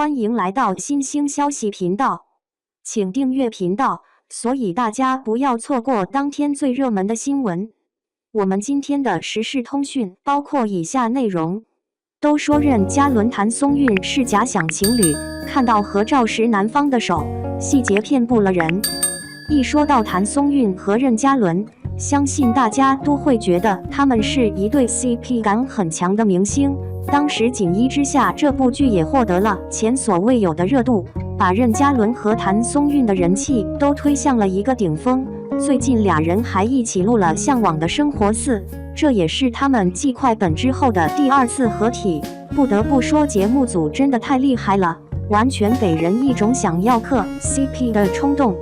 欢迎来到新兴消息频道，请订阅频道，所以大家不要错过当天最热门的新闻。我们今天的时事通讯包括以下内容：都说任嘉伦谭松韵是假想情侣，看到合照时男方的手，细节遍布了人。一说到谭松韵和任嘉伦，相信大家都会觉得他们是一对 CP 感很强的明星。当时《锦衣之下》这部剧也获得了前所未有的热度，把任嘉伦和谭松韵的人气都推向了一个顶峰。最近俩人还一起录了《向往的生活4》，这也是他们继快本之后的第2次合体。不得不说，节目组真的太厉害了，完全给人一种想要磕 CP 的冲动。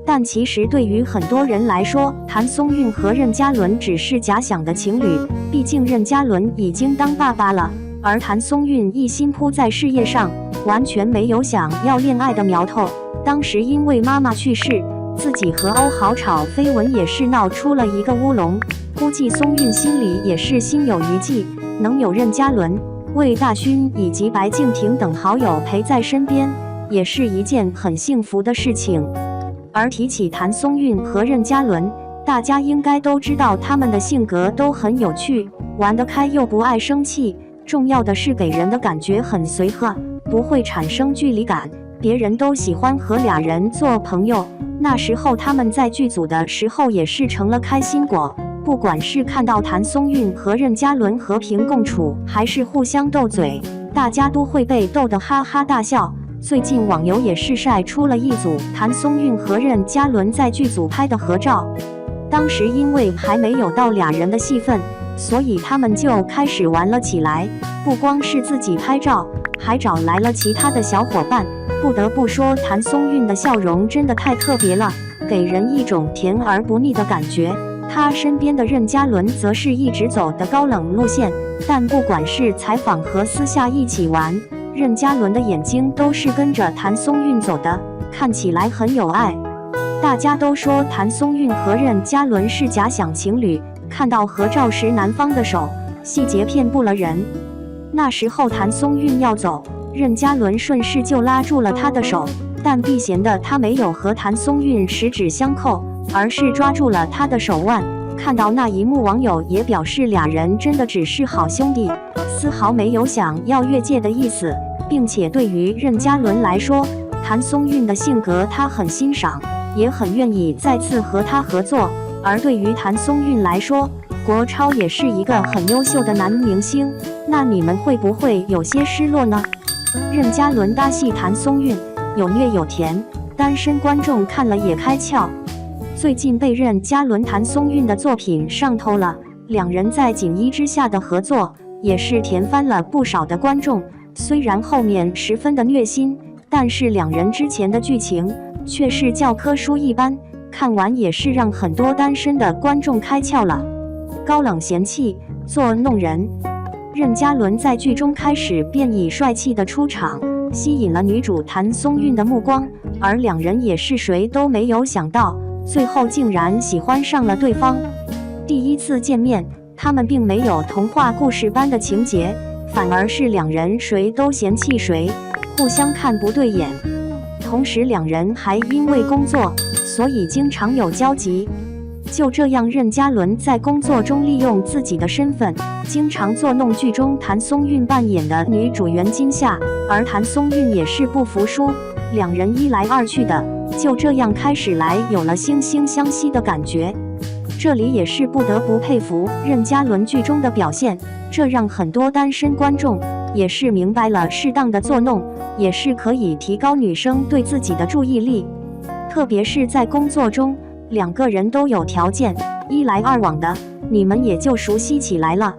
但其实对于很多人来说，谭松韵和任嘉伦只是假想的情侣，毕竟任嘉伦已经当爸爸了，而谭松韵一心扑在事业上，完全没有想要恋爱的苗头。当时因为妈妈去世，自己和欧豪吵绯闻也是闹出了一个乌龙，估计松韵心里也是心有余悸，能有任嘉伦、魏大勋以及白敬亭等好友陪在身边，也是一件很幸福的事情。而提起谭松韵和任嘉伦，大家应该都知道他们的性格都很有趣，玩得开又不爱生气，重要的是给人的感觉很随和，不会产生距离感，别人都喜欢和俩人做朋友。那时候他们在剧组的时候也是成了开心果，不管是看到谭松韵和任嘉伦和平共处，还是互相斗嘴，大家都会被逗得哈哈大笑。最近网友也是晒出了一组谭松韵和任嘉伦在剧组拍的合照，当时因为还没有到俩人的戏份，所以他们就开始玩了起来，不光是自己拍照，还找来了其他的小伙伴。不得不说，谭松韵的笑容真的太特别了，给人一种甜而不腻的感觉。他身边的任嘉伦则是一直走的高冷路线，但不管是采访和私下一起玩，任嘉伦的眼睛都是跟着谭松韵走的，看起来很有爱。大家都说谭松韵和任嘉伦是假想情侣，看到合照时男方的手，细节遍布了人。那时候谭松韵要走，任嘉伦顺势就拉住了他的手，但避嫌的他没有和谭松韵十指相扣，而是抓住了他的手腕。看到那一幕，网友也表示俩人真的只是好兄弟，丝毫没有想要越界的意思，并且对于任嘉伦来说，谭松韵的性格他很欣赏，也很愿意再次和他合作。而对于谭松韵来说，国超也是一个很优秀的男明星，那你们会不会有些失落呢？任嘉伦搭戏谭松韵，有虐有甜，单身观众看了也开窍。最近被任嘉伦谭松韵的作品上头了，两人在《锦衣之下》的合作也是甜翻了不少的观众。虽然后面十分的虐心，但是两人之前的剧情却是教科书一般，看完也是让很多单身的观众开窍了。高冷嫌弃，作弄人。任嘉伦在剧中开始便以帅气的出场，吸引了女主谭松韵的目光，而两人也是谁都没有想到，最后竟然喜欢上了对方。第一次见面，他们并没有童话故事般的情节，反而是两人谁都嫌弃谁，互相看不对眼。同时两人还因为工作，所以经常有交集。就这样，任嘉伦在工作中利用自己的身份，经常作弄剧中谭松韵扮演的女主袁今夏，而谭松韵也是不服输，两人一来二去的，就这样开始来有了惺惺相惜的感觉。这里也是不得不佩服任嘉伦剧中的表现，这让很多单身观众也是明白了，适当的作弄也是可以提高女生对自己的注意力，特别是在工作中，两个人都有条件，一来二往的，你们也就熟悉起来了。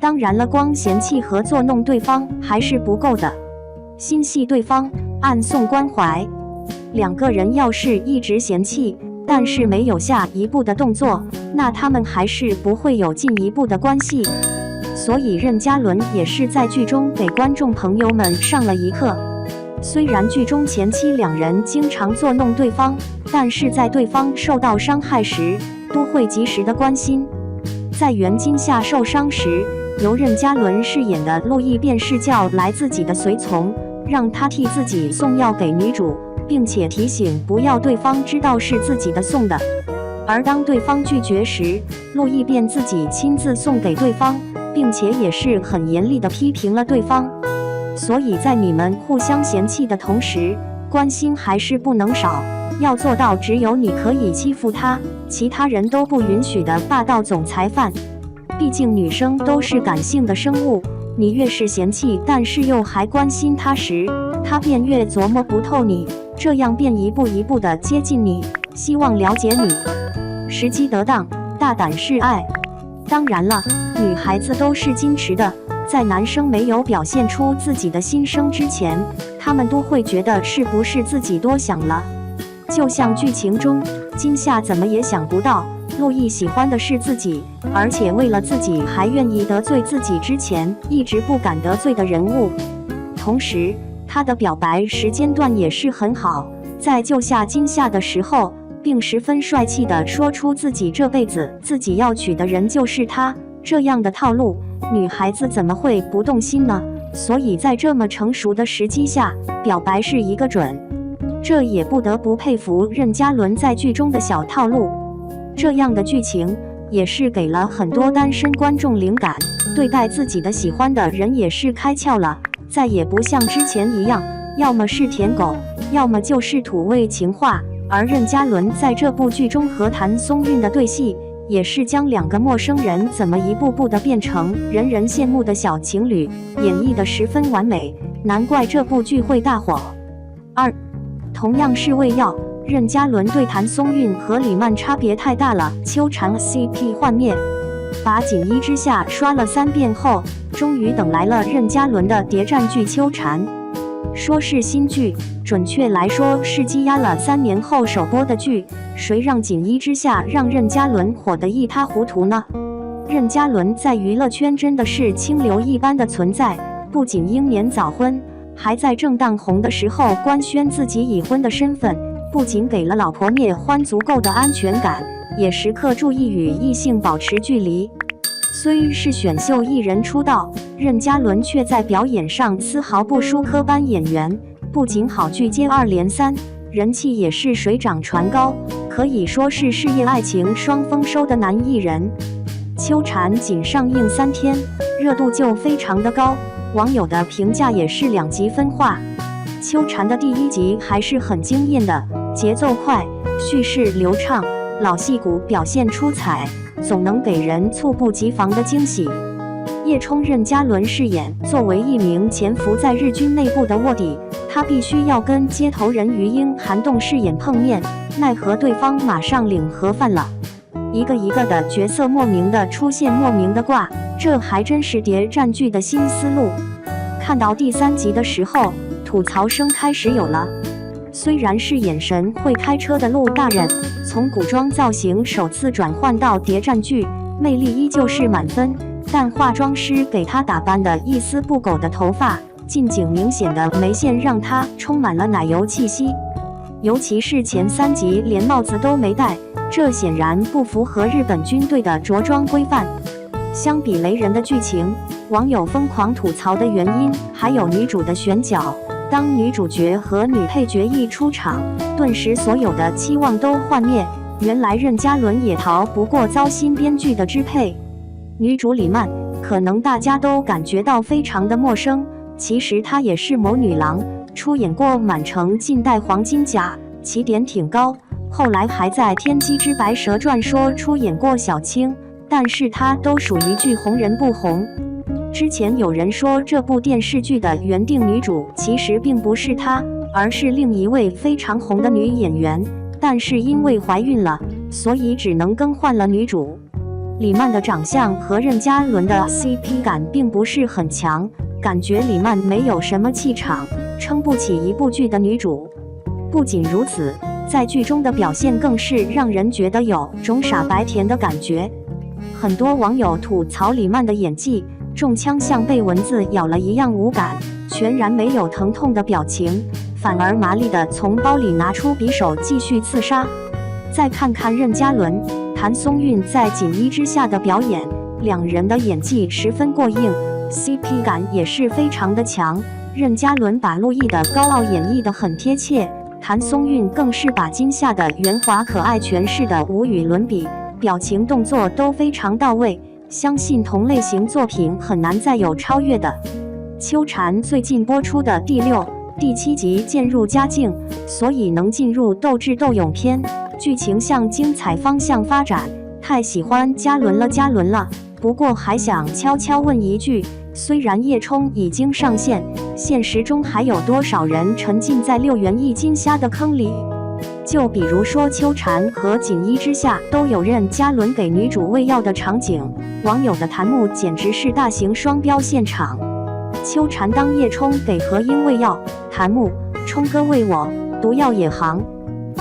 当然了，光嫌弃和作弄对方还是不够的，心系对方，暗送关怀。两个人要是一直嫌弃，但是没有下一步的动作，那他们还是不会有进一步的关系。所以任嘉伦也是在剧中给观众朋友们上了一课。虽然剧中前期两人经常作弄对方，但是在对方受到伤害时，都会及时的关心。在袁今夏受伤时，由任嘉伦饰演的陆毅便是叫来自己的随从，让他替自己送药给女主，并且提醒不要对方知道是自己的送的。而当对方拒绝时，陆毅便自己亲自送给对方，并且也是很严厉地批评了对方。所以在你们互相嫌弃的同时，关心还是不能少，要做到只有你可以欺负他，其他人都不允许的霸道总裁范。毕竟女生都是感性的生物，你越是嫌弃，但是又还关心他时，他便越琢磨不透你，这样便一步一步的接近你，希望了解你。时机得当，大胆示爱。当然了，女孩子都是矜持的，在男生没有表现出自己的心声之前，他们都会觉得是不是自己多想了。就像剧情中，金夏怎么也想不到，陆毅喜欢的是自己，而且为了自己还愿意得罪自己之前一直不敢得罪的人物。同时，他的表白时间段也是很好，在救下金夏的时候，并十分帅气地说出自己这辈子自己要娶的人就是他，这样的套路，女孩子怎么会不动心呢？所以在这么成熟的时机下，表白是一个准。这也不得不佩服任嘉伦在剧中的小套路，这样的剧情也是给了很多单身观众灵感，对待自己的喜欢的人也是开窍了，再也不像之前一样，要么是舔狗，要么就是土味情话。而任嘉伦在这部剧中和谭松韵的对戏，也是将两个陌生人怎么一步步的变成人人羡慕的小情侣，演绎得十分完美，难怪这部剧会大火。2. 同样是胃药，任嘉伦对谭松韵和李曼差别太大了。秋蝉 CP 幻灭，把锦衣之下刷了3遍后，终于等来了任嘉伦的谍战剧《秋蝉》。说是新剧，准确来说是积压了3年后首播的剧。谁让锦衣之下让任嘉伦火得一塌糊涂呢？任嘉伦在娱乐圈真的是清流一般的存在，不仅英年早婚，还在正当红的时候官宣自己已婚的身份，不仅给了老婆聂欢足够的安全感，也时刻注意与异性保持距离。虽是选秀艺人出道，任嘉伦却在表演上丝毫不输科班演员，不仅好剧接2连3，人气也是水涨船高，可以说是事业爱情双丰收的男艺人。秋蝉仅上映3天，热度就非常的高，网友的评价也是2极分化。秋蝉的第1集还是很惊艳的，节奏快，叙事流畅，老戏骨表现出彩，总能给人猝不及防的惊喜。叶冲任嘉伦饰演，作为一名潜伏在日军内部的卧底，他必须要跟接头人于英韩栋饰演碰面，奈何对方马上领盒饭了。一个一个的角色莫名的出现，莫名的挂，这还真是谍战剧的新思路。看到第3集的时候，吐槽声开始有了。虽然是眼神会开车的陆大人，从古装造型首次转换到谍战剧，魅力依旧是满分，但化妆师给他打扮的一丝不苟的头发，近景明显的眉线让他充满了奶油气息。尤其是前3集连帽子都没戴，这显然不符合日本军队的着装规范。相比雷人的剧情，网友疯狂吐槽的原因还有女主的选角。当女主角和女配角一出场，顿时所有的期望都幻灭。原来任嘉伦也逃不过糟心编剧的支配。女主李曼，可能大家都感觉到非常的陌生，其实她也是某女郎，出演过《满城尽带黄金甲》，起点挺高，后来还在《天机之白蛇传说》出演过小青，但是她都属于剧红人不红。之前有人说这部电视剧的原定女主其实并不是她，而是另一位非常红的女演员，但是因为怀孕了，所以只能更换了女主。李曼的长相和任嘉伦的 CP 感并不是很强，感觉李曼没有什么气场，撑不起一部剧的女主。不仅如此，在剧中的表现更是让人觉得有种傻白甜的感觉。很多网友吐槽李曼的演技中枪像被蚊子咬了一样无感，全然没有疼痛的表情，反而麻利地从包里拿出匕首继续刺杀。再看看任嘉伦、谭松韵在锦衣之下的表演，两人的演技十分过硬，CP 感也是非常的强，任嘉伦把陆毅的高傲演绎得很贴切，谭松韵更是把金夏的圆滑可爱诠释得无与伦比，表情动作都非常到位，相信同类型作品很难再有超越的。秋蝉最近播出的第6、第7集渐入佳境，所以能进入斗智斗勇篇，剧情向精彩方向发展，太喜欢嘉伦了。不过还想悄悄问一句，虽然叶冲已经上线，现实中还有多少人沉浸在6元一金虾的坑里？就比如说秋蝉和锦衣之下都有任嘉伦给女主喂药的场景，网友的弹幕简直是大型双标现场。秋蝉当叶冲给何英喂药，弹幕冲哥喂我，毒药也行。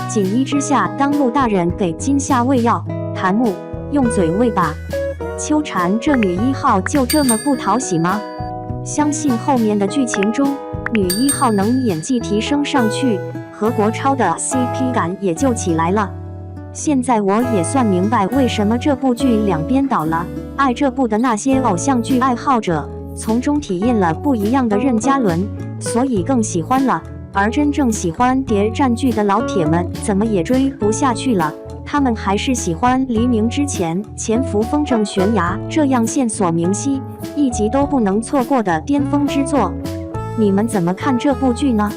锦衣之下当陆大人给金夏喂药，弹幕用嘴喂吧。秋蝉这女1号就这么不讨喜吗？相信后面的剧情中，女1号能演技提升上去，和国超的 CP 感也就起来了。现在我也算明白为什么这部剧两边倒了，爱这部的那些偶像剧爱好者从中体验了不一样的任嘉伦，所以更喜欢了，而真正喜欢谍战剧的老铁们怎么也追不下去了，他们还是喜欢黎明之前潜伏风筝悬崖这样线索明晰、一集都不能错过的巅峰之作。你们怎么看这部剧呢？